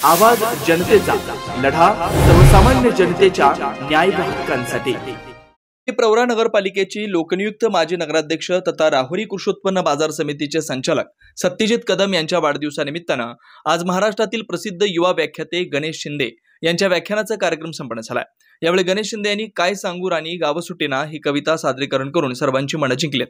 आवाज जनतेचा, लढा सर्वसामान्य जनतेच्या न्याय व हक्कांसाठी। प्रवरा नगरपालिकेची लोकनियुक्त माजी नगराध्यक्ष तथा राहुरी कृषी उत्पन्न बाजार समितीचे संचालक सत्यजित कदम यांच्या वाढदिवसानिमित्तानं आज महाराष्ट्रातील प्रसिद्ध युवा व्याख्याते गणेश शिंदे यांच्या व्याख्यानाचा कार्यक्रम संपन्न झाला। यावेळी गणेश शिंदे यांनी काय सांगू राणी गाव सुटेना ही कविता सादरीकरण करून सर्वांची मनं जिंकली।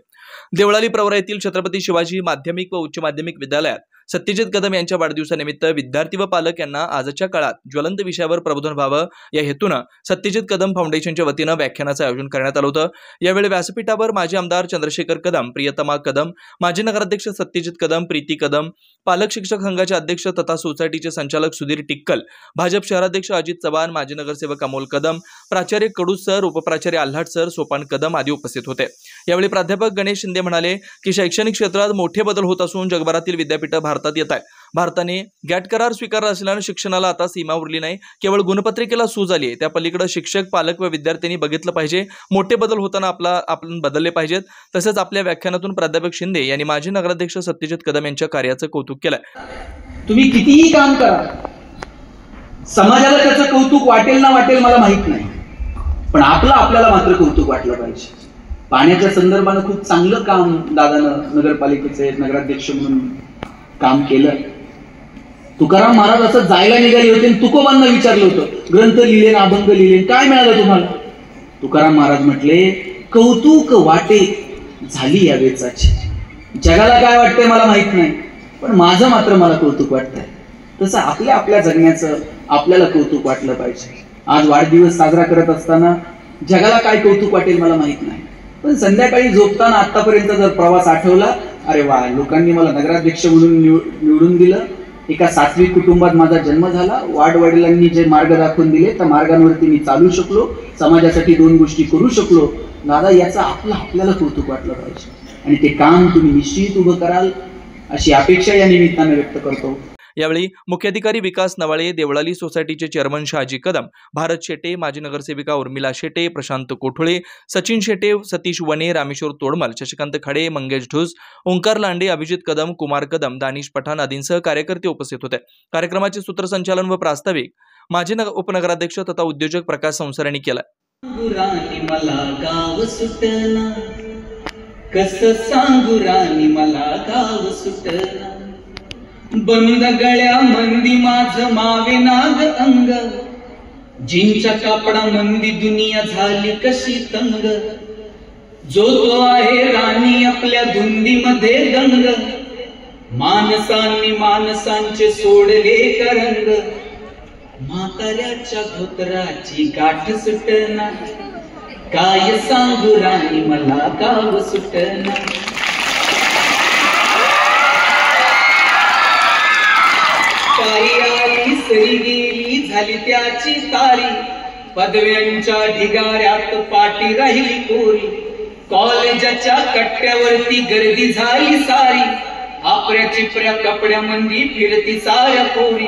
देवळाली प्रवरा येथील छत्रपती शिवाजी माध्यमिक व उच्च माध्यमिक विद्यालयात सत्यजित कदम यांच्या वाढदिवसानिमित्त विद्यार्थी व पालक यांना आजच्या काळात ज्वलंत विषयावर प्रबोधन व्हावं या हेतूनं सत्यजित कदम फाउंडेशनच्या वतीनं व्याख्यानाचं आयोजन करण्यात आलं होतं। यावेळी व्यासपीठावर माजी आमदार चंद्रशेखर कदम, प्रियतमा कदम, माजी नगराध्यक्ष सत्यजित कदम, प्रीती कदम, पालक शिक्षक संघाचे अध्यक्ष तथा सोसायटीचे संचालक सुधीर टिक्कल, भाजप शहराध्यक्ष अजित चव्हाण, माजी नगरसेवक अमोल कदम, प्राचार्य कडू सर, उपप्राचार्य आल्हाट सर, सोपान कदम आदी उपस्थित होते। यावेळी प्राध्यापक गणेश शिंदे म्हणाले की शैक्षणिक क्षेत्रात मोठे बदल होत असून जगभरातील विद्यापीठे भारतात येत आहेत। भारताने गॅट करार स्वीकारला असल्याने शिक्षणाला आता सीमा उरली नाही, केवळ गुणपत्रिकेला सूज आली आहे। त्या पलीकडे शिक्षक, पालक व विद्यार्थ्यांनी बघितलं पाहिजे, मोठे बदल होताना आपण बदलले पाहिजेत। तसेच आपल्या व्याख्यानातून प्राध्यापक शिंदे यांनी माजी नगराध्यक्ष सत्यजित कदम यांच्या कार्याचं कौतुक केलं। तुम्ही कितीही काम करा, समाजाला त्याचं कौतुक वाटेल ना वाटेल मला माहित नाही, पण आपल्याला मात्र कौतुक वाटलं पाहिजे। पाण्याच्या संदर्भानं खूप चांगलं काम दादानं नगरपालिकेचे नगराध्यक्ष म्हणून काम केलं। तुकाराम महाराज असं जायला निघाले होते, तुकोबांना विचारलं होतं, ग्रंथ लिहिले, अभंग लिहिले, काय मिळालं तुम्हाला? तुकाराम महाराज म्हटले, कौतुक वाटे झाली या वेचाची। जगाला काय वाटतंय मला माहित नाही, पण माझं मात्र मला कौतुक वाटतंय। तसं आपल्या जगण्याचं आपल्याला कौतुक वाटलं पाहिजे। आज वाढदिवस साजरा करत असताना जगाला काय कौतुक वाटेल मला माहित नाही, पण संध्याकाळी झोपताना आतापर्यंत जर प्रवास आठवला, अरे वा, लोकांनी मला नगराध्यक्ष म्हणून निवडून दिलं, एका सात्विक कुटुंबात माझा जन्म झाला, वाडवडिलांनी जे मार्ग दाखवून दिले त्या मार्गांवरती मी चालू शकलो, समाजासाठी 2 गोष्टी करू शकलो, दादा याचं आपल्याला कौतुक वाटलं पाहिजे आणि ते काम तुम्ही निश्चित उभं कराल अशी अपेक्षा या निमित्ताने व्यक्त करतो। यावेळी मुख्याधिकारी विकास नवाळे, देवळाली सोसायटीचे चेअरमन शहाजी कदम, भारत शेटे, माजी नगरसेविका उर्मिला शेटे, प्रशांत कोठोळे, सचिन शेटे, सतीश वने, रामेश्वर तोडमल, शशिकांत खडे, मंगेश ढुस, ओंकार लांडे, अभिजित कदम, कुमार कदम, दानिश पठाण आदींसह कार्यकर्ते उपस्थित होते। कार्यक्रमाचे सूत्रसंचालन व प्रास्ताविक माजी उपनगराध्यक्ष तथा उद्योजक प्रकाश संसार यांनी केलं। बंद गळ्या मंदी माझ मावे नाग अंग, जिंच्या कापडा मंदी दुनिया झाली कशी तंग। जो तो आहे राणी आपल्या धुंदीमध्ये दंग, माणसांचे सोडले करंग। म्हाताऱ्याच्या धोतराची गाठ सुटना, काय सांगू राणी मला गाव सुटना। सरी गेली झाली त्याची तारी, पदव्यांच्या ढिगाऱ्यात पाठी राहिली कोरी। कॉलेजाच्या कट्ट्यावरती गर्दी झाली सारी, आपल्या चिपऱ्या कपड्यामंदी फिरती साऱ्या पोरी।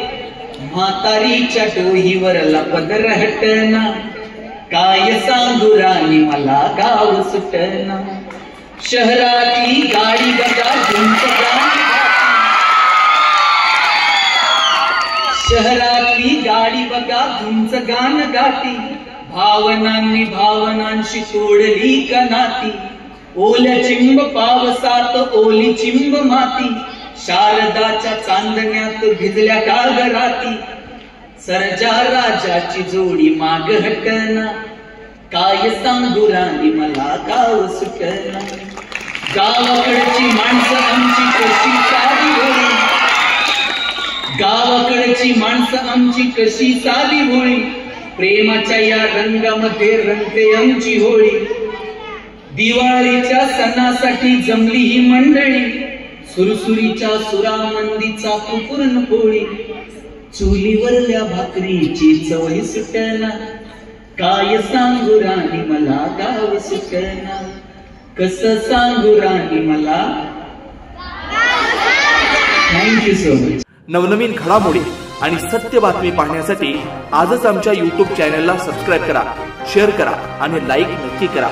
म्हातारीच्या डोहीवरला पदर हटना, काय सांगू राणी मला गाव सुटना। शहरातली गाडी बघा शहरातली गाडी बघा तुमचं गाण गाती, भावनांशी तोडली कनाती। ओल्या चिंब पावसात ओली चिंब माती, शारदाच्या चांदण्यात भिजल्या कागराती। सरजा राजाची जोडी माग हटना, काय सांगू राणी मला गाव सुटना। गावाकडची माणसं आमची कशी साधी होळी, गावाकडची माणसं आमची कशी साधी होळी। प्रेमाच्या या रंगामध्ये रंगते आमची होळी। दिवाळीच्या सणासाठी जमली ही मंडळी, सुरसुरीच्या सुरामंदीचा पूर्ण पोळी। चुलीवरल्या भाकरीची चवही सुटना, काय सांगू राणी मला गाव सुटना। कसं सांगू राणी मला। Thank you so much. नवनवीन घडामोडी आणि सत्य बातमी पाहण्यासाठी आजच आमच्या YouTube चॅनलला सबस्क्राइब करा, शेअर करा आणि लाईक नक्की करा।